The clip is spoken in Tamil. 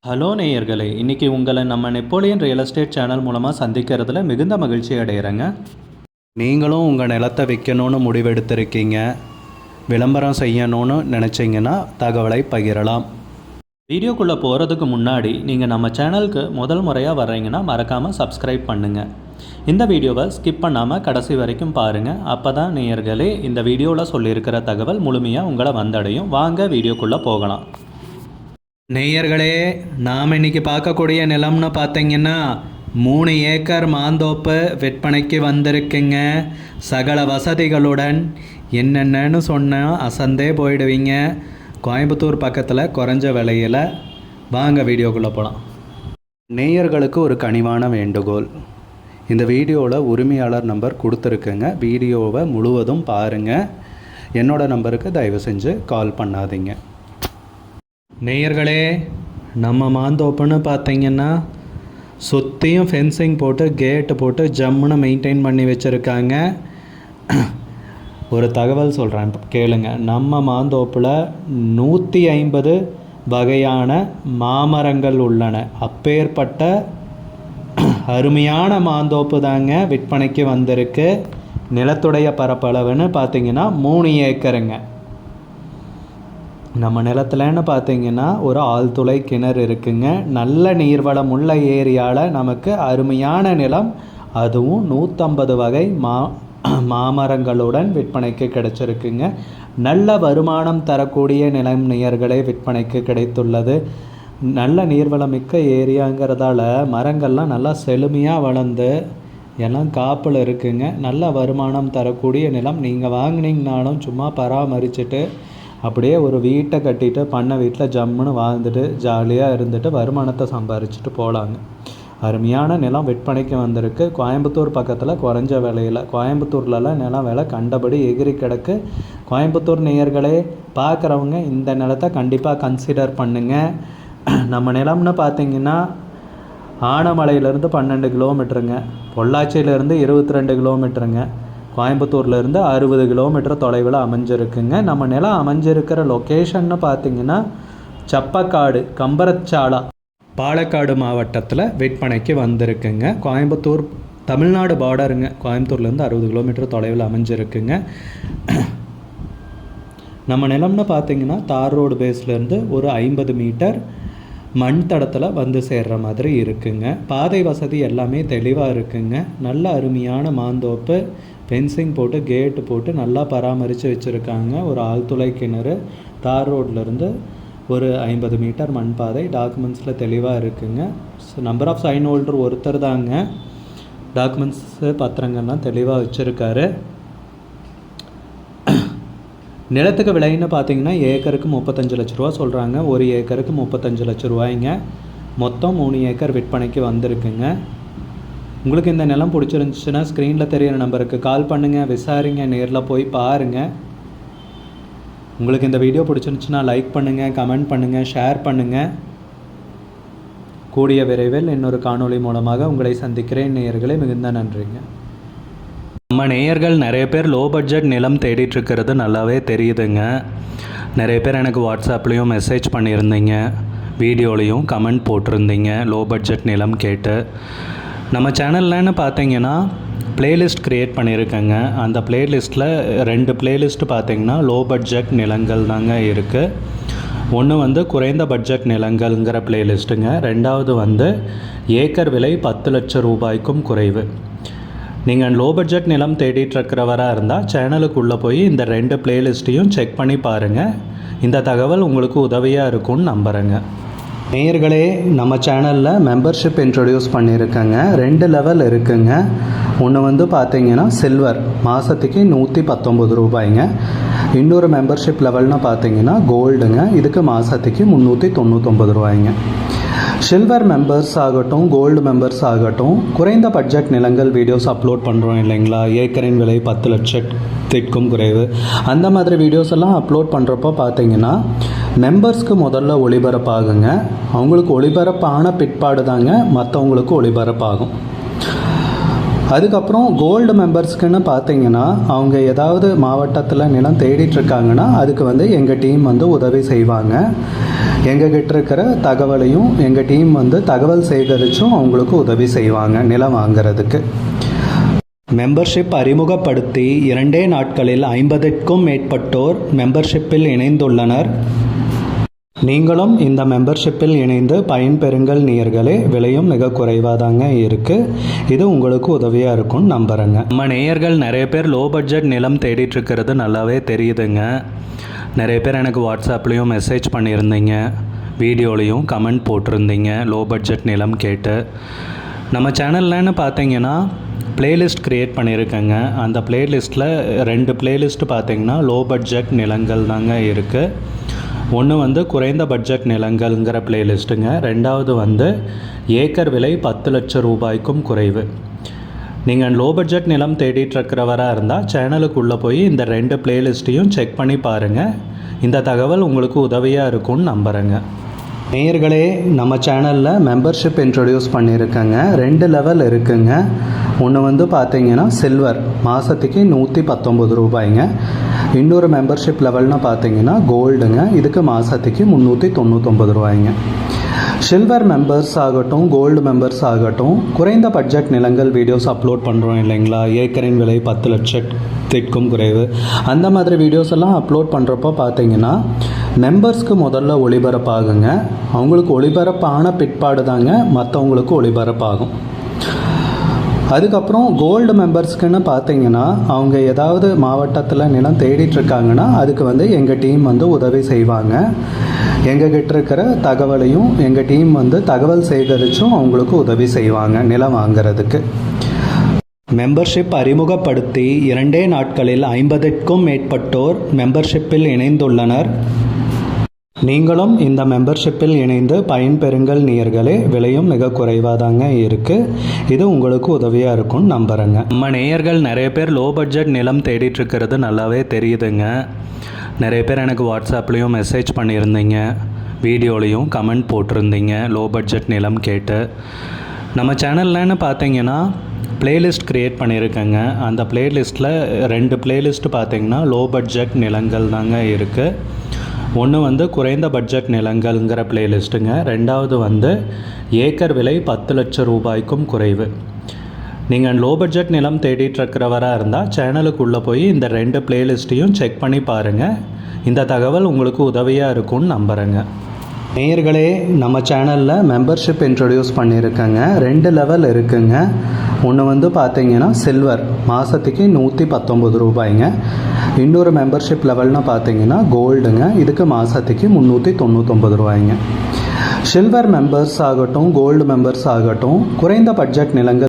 ஹலோ நேயர்களே, இன்றைக்கி உங்களை நம்ம நெப்போலியன் ரியல் எஸ்டேட் சேனல் மூலமாக சந்திக்கிறதுல மிகுந்த மகிழ்ச்சி அடைகிறேங்க. நீங்களும் உங்கள் நிலத்தை விற்கணும்னு முடிவெடுத்திருக்கீங்க, விளம்பரம் செய்யணும்னு நினச்சிங்கன்னா தகவலை பகிரலாம். வீடியோக்குள்ளே போகிறதுக்கு முன்னாடி நீங்கள் நம்ம சேனலுக்கு முதல் முறையாக வர்றீங்கன்னா மறக்காமல் சப்ஸ்கிரைப் பண்ணுங்கள். இந்த வீடியோவை ஸ்கிப் பண்ணாமல் கடைசி வரைக்கும் பாருங்கள். அப்போ தான் நேயர்களே இந்த வீடியோவில் சொல்லியிருக்கிற தகவல் முழுமையாக உங்களை வந்தடையும். வாங்க வீடியோக்குள்ளே போகலாம். நேயர்களே, நாம் இன்றைக்கி பார்க்கக்கூடிய நிலம்னு பார்த்தீங்கன்னா 3 ஏக்கர் மாந்தோப்பு விற்பனைக்கு வந்திருக்குங்க. சகல வசதிகளுடன். என்னென்னு சொன்னால் அசந்தே போயிடுவீங்க. கோயம்புத்தூர் பக்கத்தில் குறைஞ்ச விலையில். வாங்க வீடியோக்குள்ளே போகலாம். நேயர்களுக்கு ஒரு கனிவான வேண்டுகோள், இந்த வீடியோவில் உரிமையாளர் நம்பர் கொடுத்துருக்குங்க. வீடியோவை முழுவதும் பாருங்கள். என்னோடய நம்பருக்கு தயவு செஞ்சு கால் பண்ணாதீங்க. நேயர்களே, நம்ம மாந்தோப்புன்னு பார்த்தீங்கன்னா சுற்றியும் ஃபென்சிங் போட்டு கேட்டு போட்டு ஜம்முன்னு மெயின்டைன் பண்ணி வச்சுருக்காங்க. ஒரு தகவல் சொல்கிறேன் கேளுங்க. நம்ம மாந்தோப்பில் 150 வகையான மாமரங்கள் உள்ளன. அப்பேற்பட்ட அருமையான மாந்தோப்பு தாங்க விற்பனைக்கு வந்திருக்கு. நிலத்துடைய பரப்பளவுன்னு பார்த்தீங்கன்னா 3 ஏக்கருங்க. நம்ம நிலத்துலன்னு பார்த்தீங்கன்னா ஒரு ஆழ்துளை கிணறு இருக்குங்க. நல்ல நீர்வளம் உள்ள ஏரியாவில் நமக்கு அருமையான நிலம், அதுவும் 150 வகை மாமரங்களுடன் விற்பனைக்கு கிடைச்சிருக்குங்க. நல்ல வருமானம் தரக்கூடிய நிலம் நேயர்களே விற்பனைக்கு கிடைத்துள்ளது. நல்ல நீர்வளம் மிக்க ஏரியாங்கிறதால மரங்கள்லாம் நல்லா செழுமையாக வளர்ந்து எல்லாம் காப்பில் இருக்குங்க. நல்ல வருமானம் தரக்கூடிய நிலம். நீங்கள் வாங்கினீங்கனாலும் சும்மா பராமரிச்சுட்டு அப்படியே ஒரு வீட்டை கட்டிட்டு பண்ணை வீட்டில் ஜம்முன்னு வாழ்ந்துட்டு ஜாலியாக இருந்துட்டு வருமானத்தை சம்பாரிச்சுட்டு போகலாங்க. அருமையான நிலம் விற்பனைக்கு வந்திருக்கு. கோயம்புத்தூர் பக்கத்தில் குறைஞ்ச விலையில். கோயம்புத்தூர்லலாம் நிலம் விலை கண்டபடி எகிரி கிடக்கு. கோயம்புத்தூர் நேயர்களே பார்க்குறவங்க இந்த நிலத்தை கண்டிப்பாக கன்சிடர் பண்ணுங்கள். நம்ம நிலம்னு பார்த்திங்கன்னா ஆனமலையிலேருந்து 12 கிலோமீட்டருங்க, பொள்ளாச்சியிலேருந்து 22 கிலோமீட்டருங்க, கோயம்புத்தூர்லேருந்து 60 கிலோமீட்டர் தொலைவில் அமைஞ்சிருக்குங்க. நம்ம நிலம் அமைஞ்சிருக்கிற லொக்கேஷன்னு பார்த்திங்கன்னா சப்பக்காடு, கம்பரச்சாலா, பாலக்காடு மாவட்டத்தில் விற்பனைக்கு வந்திருக்குங்க. கோயம்புத்தூர் தமிழ்நாடு பார்டருங்க. கோயம்புத்தூர்லேருந்து 60 கிலோமீட்டர் தொலைவில் அமைஞ்சிருக்குங்க. நம்ம நிலம்னு பார்த்திங்கன்னா தார் ரோடு பேஸ்லேருந்து ஒரு 50 மீட்டர் மண் தடத்தில் வந்து சேர்கிற மாதிரி இருக்குங்க. பாதை வசதி எல்லாமே தெளிவாக இருக்குங்க. நல்ல அருமையான மாந்தோப்பு. ஃபென்சிங் போட்டு கேட்டு போட்டு நல்லா பராமரித்து வச்சுருக்காங்க. ஒரு ஆழ்துளை கிணறு, தார் ரோட்லேருந்து ஒரு 50 மீட்டர் மண் பாதை. டாக்குமெண்ட்ஸில் தெளிவாக இருக்குங்க. நம்பர் ஆஃப் சைன் ஹோல்டர் ஒருத்தர் தாங்க. டாக்குமெண்ட்ஸு பத்திரங்கள்லாம் தெளிவாக வச்சுருக்காரு. நிலத்துக்கு விலைன்னு பார்த்தீங்கன்னா ஏக்கருக்கு 35 லட்ச ரூபா சொல்கிறாங்க. ஒரு ஏக்கருக்கு 35 லட்ச ரூபாய்ங்க. மொத்தம் 3 ஏக்கர் விற்பனைக்கு வந்திருக்குங்க. உங்களுக்கு இந்த நிலம் பிடிச்சிருந்துச்சுன்னா ஸ்க்ரீனில் தெரியிற நம்பருக்கு கால் பண்ணுங்கள், விசாரிங்க, நேரில் போய் பாருங்கள். உங்களுக்கு இந்த வீடியோ பிடிச்சிருந்துச்சுன்னா லைக் பண்ணுங்கள், கமெண்ட் பண்ணுங்கள், ஷேர் பண்ணுங்கள். கூடிய விரைவில் இன்னொரு காணொளி மூலமாக உங்களை சந்திக்கிறேன் நேயர்களே. மிகுந்த நன்றிங்க. நம்ம நேயர்கள் நிறைய பேர் லோ பட்ஜெட் நிலம் தேடிட்டுருக்கிறது நல்லாவே தெரியுதுங்க. நிறைய பேர் எனக்கு வாட்ஸ்அப்லேயும் மெசேஜ் பண்ணியிருந்தீங்க, வீடியோலையும் கமெண்ட் போட்டிருந்தீங்க லோ பட்ஜெட் நிலம் கேட்டு. நம்ம சேனல்லன்னு பார்த்தீங்கன்னா ப்ளேலிஸ்ட் க்ரியேட் பண்ணியிருக்கேங்க. அந்த ப்ளேலிஸ்ட்டில் 2 ப்ளேலிஸ்ட்டு பார்த்தீங்கன்னா லோ பட்ஜெட் நிலங்கள் தாங்க இருக்குது. ஒன்று வந்து குறைந்த பட்ஜெட் நிலங்கள்ங்கிற ப்ளேலிஸ்ட்டுங்க. ரெண்டாவது வந்து ஏக்கர் விலை 10 லட்சம் ரூபாய்க்கும் குறைவு. நீங்கள் லோ பட்ஜெட் நிலம் தேடிட்டுருக்கிறவராக இருந்தால் சேனலுக்குள்ளே போய் இந்த 2 ப்ளேலிஸ்ட்டையும் செக் பண்ணி பாருங்கள். இந்த தகவல் உங்களுக்கு உதவியாக இருக்கும்னு நம்புகிறேங்க. நேயர்களே, நம்ம சேனலில் மெம்பர்ஷிப் இன்ட்ரடியூஸ் பண்ணியிருக்கேங்க. 2 லெவல் இருக்குங்க. ஒன்று வந்து பார்த்தீங்கன்னா சில்வர், மாதத்துக்கு 119 ரூபாய்ங்க. இன்னொரு மெம்பர்ஷிப் லெவல்னு பார்த்தீங்கன்னா கோல்டுங்க. இதுக்கு மாதத்துக்கு 399 ரூபாய்ங்க. சில்வர் மெம்பர்ஸ் ஆகட்டும், கோல்டு மெம்பர்ஸ் ஆகட்டும், குறைந்த பட்ஜெட் நிலங்கள் வீடியோஸ் அப்லோட் பண்ணுறோம் இல்லைங்களா, ஏக்கரின் விலை 10 லட்சத்திற்கும் குறைவு, அந்த மாதிரி வீடியோஸ் எல்லாம் அப்லோட் பண்ணுறப்போ பார்த்தீங்கன்னா மெம்பர்ஸ்க்கு முதல்ல ஒளிபரப்பாகுங்க. அவங்களுக்கு ஒளிபரப்பான பிற்பாடு தாங்க மற்றவங்களுக்கு ஒளிபரப்பாகும். அதுக்கப்புறம் கோல்டு மெம்பர்ஸ்க்குன்னு பார்த்தீங்கன்னா அவங்க ஏதாவது மாவட்டத்தில் நிலம் தேடிட்டுருக்காங்கன்னா அதுக்கு வந்து எங்கள் டீம் வந்து உதவி செய்வாங்க. எங்ககிட்ட இருக்கிற தகவலையும் எங்கள் டீம் வந்து தகவல் சேகரித்தும் அவங்களுக்கு உதவி செய்வாங்க நிலம் வாங்கிறதுக்கு. மெம்பர்ஷிப் அறிமுகப்படுத்தி 2 நாட்களில் 50க்கும் மேற்பட்டோர் மெம்பர்ஷிப்பில் இணைந்துள்ளனர். நீங்களும் இந்த மெம்பர்ஷிப்பில் இணைந்து பயன்பெறுங்கள் நேயர்களே. விலையும் மிக குறைவாக தாங்க இருக்குது. இது உங்களுக்கு உதவியாக இருக்கும்னு நம்புகிறேங்க. நம்ம நேயர்கள் நிறைய பேர் லோ பட்ஜெட் நிலம் தேடிட்டு இருக்கிறது நல்லாவே தெரியுதுங்க. நிறைய பேர் எனக்கு வாட்ஸ்அப்லேயும் மெசேஜ் பண்ணியிருந்தீங்க, வீடியோலையும் கமெண்ட் போட்டிருந்தீங்க லோ பட்ஜெட் நிலம் கேட்டு. நம்ம சேனல்லன்னு பார்த்தீங்கன்னா பிளேலிஸ்ட் க்ரியேட் பண்ணியிருக்கேங்க. அந்த பிளேலிஸ்ட்டில் 2 பிளேலிஸ்ட்டு பார்த்தீங்கன்னா லோ பட்ஜெட் நிலங்கள் தாங்க இருக்குது. ஒன்று வந்து குறைந்த பட்ஜெட் நிலங்கள்ங்கிற பிளேலிஸ்ட்டுங்க. 2வது வந்து ஏக்கர் விலை 10 லட்சம் ரூபாய்க்கும் குறைவு. நீங்கள் லோ பட்ஜெட் நிலம் தேடிட்டுருக்கிறவராக இருந்தால் சேனலுக்குள்ளே போய் இந்த 2 பிளேலிஸ்ட்டையும் செக் பண்ணி பாருங்கள். இந்த தகவல் உங்களுக்கு உதவியாக இருக்கும்னு நம்புகிறேங்க. நேயர்களே, நம்ம சேனலில் மெம்பர்ஷிப் இன்ட்ரடியூஸ் பண்ணியிருக்கேங்க. 2 லெவல் இருக்குங்க. ஒன்று வந்து பார்த்தீங்கன்னா சில்வர், மாதத்துக்கு 119 ரூபாய்ங்க. இன்னொரு மெம்பர்ஷிப் லெவல்னு பார்த்தீங்கன்னா கோல்டுங்க, இதுக்கு மாதத்துக்கு 399 ரூபாய்ங்க. சில்வர் மெம்பர்ஸ் ஆகட்டும், கோல்டு மெம்பர்ஸ் ஆகட்டும், குறைந்த பட்ஜெட் நிலங்கள் வீடியோஸ் அப்லோட் பண்ணுறோம் இல்லைங்களா, ஏக்கரின் விலை 10 லட்சத்திற்கும் குறைவு, அந்த மாதிரி வீடியோஸ் எல்லாம் அப்லோட் பண்ணுறப்போ பார்த்தீங்கன்னா மெம்பர்ஸ்க்கு முதல்ல ஒளிபரப்பாகுங்க. அவங்களுக்கு ஒளிபரப்பான பிற்பாடு தாங்க மற்றவங்களுக்கு ஒளிபரப்பாகும். அதுக்கப்புறம் கோல்டு மெம்பர்ஸ்க்குன்னு பார்த்தீங்கன்னா அவங்க ஏதாவது மாவட்டத்தில் நிலம் தேடிட்டுருக்காங்கன்னா அதுக்கு வந்து எங்கள் டீம் வந்து உதவி செய்வாங்க. எங்ககிட்ட இருக்கிற தகவலையும் எங்கள் டீம் வந்து தகவல் சேகரித்தும் அவங்களுக்கு உதவி செய்வாங்க நிலம் வாங்கிறதுக்கு. மெம்பர்ஷிப் அறிமுகப்படுத்தி 2 நாட்களில் 50க்கும் மேற்பட்டோர் மெம்பர்ஷிப்பில் இணைந்துள்ளனர். நீங்களும் இந்த மெம்பர்ஷிப்பில் இணைந்து பயன்பெறுங்கள் நேயர்களே. விலையும் மிக குறைவாக தாங்க இருக்குது. இது உங்களுக்கு உதவியாக இருக்கும்னு நம்புகிறேங்க. நம்ம நேயர்கள் நிறைய பேர் லோ பட்ஜெட் நிலம் தேடிட்டுருக்கிறது நல்லாவே தெரியுதுங்க. நிறைய பேர் எனக்கு வாட்ஸ்அப்லேயும் மெசேஜ் பண்ணியிருந்தீங்க, வீடியோலையும் கமெண்ட் போட்டிருந்தீங்க லோ பட்ஜெட் நிலம் கேட்டு. நம்ம சேனல்லன்னு பார்த்தீங்கன்னா பிளேலிஸ்ட் க்ரியேட் பண்ணியிருக்கேங்க. அந்த பிளேலிஸ்ட்டில் 2 பிளேலிஸ்ட்டு பார்த்தீங்கன்னா லோ பட்ஜெட் நிலங்கள் தாங்க இருக்குது. ஒன்று வந்து குறைந்த பட்ஜெட் நிலங்கள்ங்கிற பிளேலிஸ்ட்டுங்க. 2வது வந்து ஏக்கர் விலை 10 லட்சம் ரூபாய்க்கும் குறைவு. நீங்கள் லோ பட்ஜெட் நிலம் தேடிட்டுருக்கிறவராக இருந்தால் சேனலுக்குள்ளே போய் இந்த 2 பிளேலிஸ்ட்டையும் செக் பண்ணி பாருங்கள். இந்த தகவல் உங்களுக்கு உதவியாக இருக்கும்னு நம்புகிறேங்க. நேயர்களே, நம்ம சேனலில் மெம்பர்ஷிப் இன்ட்ரடியூஸ் பண்ணியிருக்கேங்க. 2 லெவல் இருக்குங்க. ஒன்று வந்து பார்த்தீங்கன்னா சில்வர், மாதத்துக்கு 119 ரூபாய்ங்க. இன்னொரு மெம்பர்ஷிப் லெவல்னு பார்த்தீங்கன்னா கோல்டுங்க, இதுக்கு மாதத்துக்கு 399 ரூபாய்ங்க. சில்வர் மெம்பர்ஸ் ஆகட்டும், கோல்டு மெம்பர்ஸ் ஆகட்டும், குறைந்த பட்ஜெட் நிலங்கள்